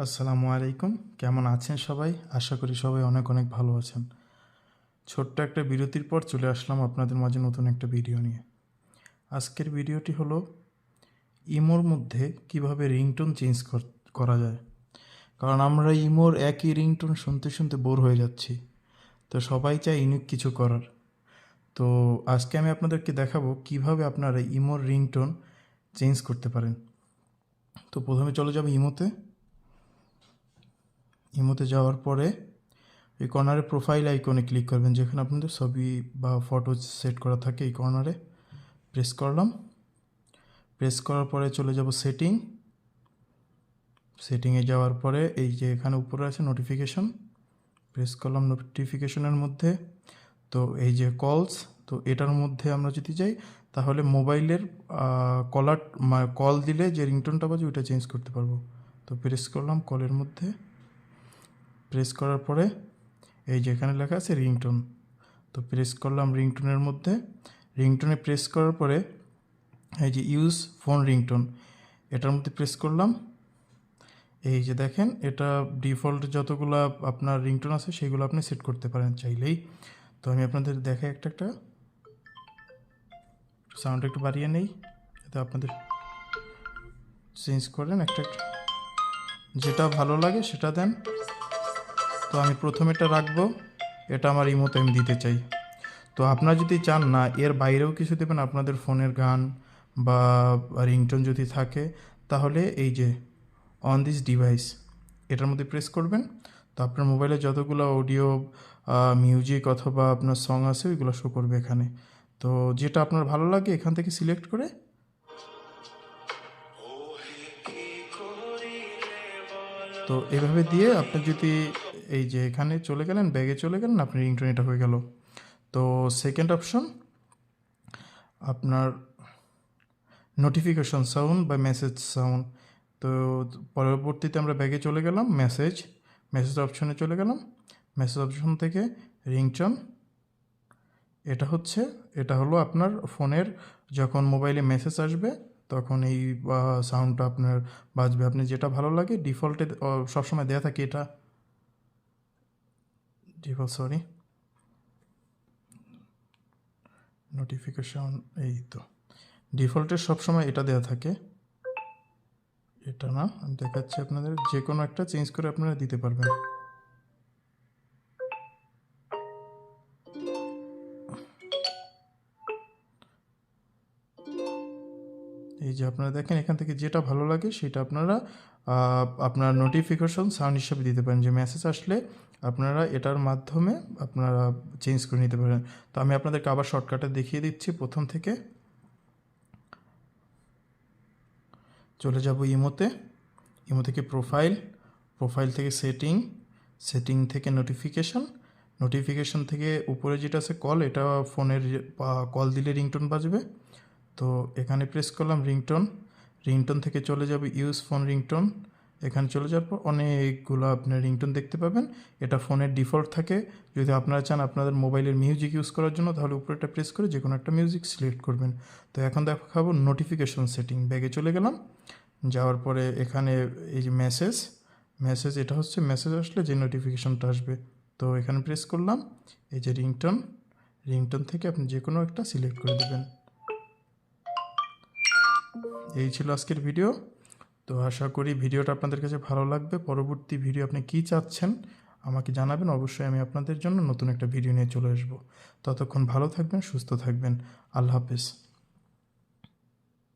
আসসালামু আলাইকুম, কেমন আছেন সবাই? আশা করি সবাই অনেক অনেক ভালো আছেন। ছোট্ট একটা বিরতির পর চলে আসলাম আপনাদের মাঝে নতুন একটা ভিডিও নিয়ে। আজকের ভিডিওটি হলো ইমোর মধ্যে কিভাবে রিংটোন চেঞ্জ করা যায়। কারণ আমরা ইমোর একই রিংটোন শুনতে শুনতে বোর হয়ে যাচ্ছি, তো সবাই চায় ইউনিক কিছু করার। তো আজকে আমি আপনাদেরকে দেখাবো কিভাবে আপনারা ইমোর রিংটোন চেঞ্জ করতে পারেন। তো প্রথমে চলে যাব ইমোতে যাওয়ার পরে এই কর্নারে প্রোফাইল আইকনে ক্লিক করবেন, যেখানে আপনাদের ছবি বা ফটো সেট করা থাকে। এই কর্নারে প্রেস করলাম। প্রেস করার পরে চলে যাব সেটিংয়ে যাওয়ার পরে এই যে এখানে উপরে আছে নোটিফিকেশন, প্রেস করলাম নোটিফিকেশনের মধ্যে। তো এই যে কলস, তো এটার মধ্যে আমরা যদি যাই তাহলে মোবাইলের কল দিলে যে রিংটোনটা বাজে ওইটা চেঞ্জ করতে পারবো। তো প্রেস করলাম কলের মধ্যে। প্রেস করার পরে এই যে এখানে লেখা আছে রিংটোন, তো প্রেস করলাম রিংটোনের মধ্যে। রিংটোনে প্রেস করার পরে এই যে ইউজ ফোন রিংটোন, এটার মধ্যে প্রেস করলাম। এই যে দেখেন, এটা ডিফল্ট যতগুলো আপনার রিংটোন আছে সেগুলো আপনি সেট করতে পারেন চাইলেই। তো আমি আপনাদের দেখাই একটা সাউন্ড একটু বাড়িয়ে নেই, যাতে আপনাদের চেঞ্জ করেন একটা যেটা ভালো লাগে সেটা দেন। তো আমি প্রথমে এটা রাখবো, এটা আমার ইমোতে আমি দিতে চাই। তো আপনারা যদি চান না এর বাইরেও কিছু দেবেন, আপনাদের ফোনের গান বা রিংটোন যদি থাকে, তাহলে এই যে অন দিস ডিভাইস এটার মধ্যে প্রেস করবেন। তো আপনার মোবাইলে যতগুলো অডিও মিউজিক অথবা আপনার সং আছে ওইগুলো শো করবে এখানে। তো যেটা আপনার ভালো লাগে এখান থেকে সিলেক্ট করে তো এভাবে দিয়ে আপনি যদি এই যে এখানে চলে গেলেন, ব্যাগে চলে গেলেন, আপনার রিংটোন এটা হয়ে গেল। তো সেকেন্ড অপশন আপনার নোটিফিকেশন সাউন্ড বা মেসেজ সাউন্ড। তো পরবর্তীতে আমরা ব্যাগে চলে গেলাম, মেসেজ অপশনে চলে গেলাম। মেসেজ অপশন থেকে রিংটোন, এটা হলো আপনার ফোনের যখন মোবাইলে মেসেজ আসবে তখন এই সাউন্ডটা আপনার বাজবে। আপনি যেটা ভালো লাগে ডিফল্টে সবসময় দেওয়া থাকে, এটা নোটিফিকেশন, এই তো ডিফল্টের সবসময় এটা দেওয়া থাকে। এটা না, আমি দেখাচ্ছি আপনাদের, যে কোনো একটা চেঞ্জ করে আপনারা দিতে পারবেন। এই যে আপনারা দেখেন, এখান থেকে যেটা ভালো লাগে সেটা আপনারা আপনার নোটিফিকেশন সাউন্ড হিসাবে দিতে পারেন। যে মেসেজ আসলে আপনারা এটার মাধ্যমে আপনারা চেঞ্জ করে নিতে পারেন। তো আমি আপনাদেরকে আবার শর্টকাটে দেখিয়ে দিচ্ছি। প্রথম থেকে চলে যাব ইমো থেকে প্রোফাইল থেকে সেটিং থেকে নোটিফিকেশন থেকে উপরে যেটা আছে কল, এটা ফোনের কল দিলে রিংটোন বাজবে। তো এখানে প্রেস করলাম রিংটোন থেকে চলে যাবে ইউজ ফোন রিংটোন। এখানে চলে যাওয়ার পর অনেকগুলো আপনার রিংটোন দেখতে পাবেন। এটা ফোনের ডিফল্ট থাকে। যদি আপনারা চান আপনাদের মোবাইলের মিউজিক ইউজ করার জন্য, তাহলে উপরেটা প্রেস করে যে কোনো একটা মিউজিক সিলেক্ট করবেন। তো এখন দেখাবো নোটিফিকেশন সেটিং। ব্যাগে চলে গেলাম, যাওয়ার পরে এখানে এই যে মেসেজ এটা হচ্ছে মেসেজ আসলে যে নোটিফিকেশনটা আসবে। তো এখানে প্রেস করলাম। এই যে রিংটোন থেকে আপনি যে কোনো একটা সিলেক্ট করে দেবেন। এই ছিল আজকের ভিডিও। তো আশা করি ভিডিওটা আপনাদের কাছে ভালো লাগবে। পরবর্তী ভিডিও আপনি কী চাচ্ছেন আমাকে জানাবেন, অবশ্যই আমি আপনাদের জন্য নতুন একটা ভিডিও নিয়ে চলে আসবো। ততক্ষণ ভালো থাকবেন, সুস্থ থাকবেন। আল্লাহ হাফেজ।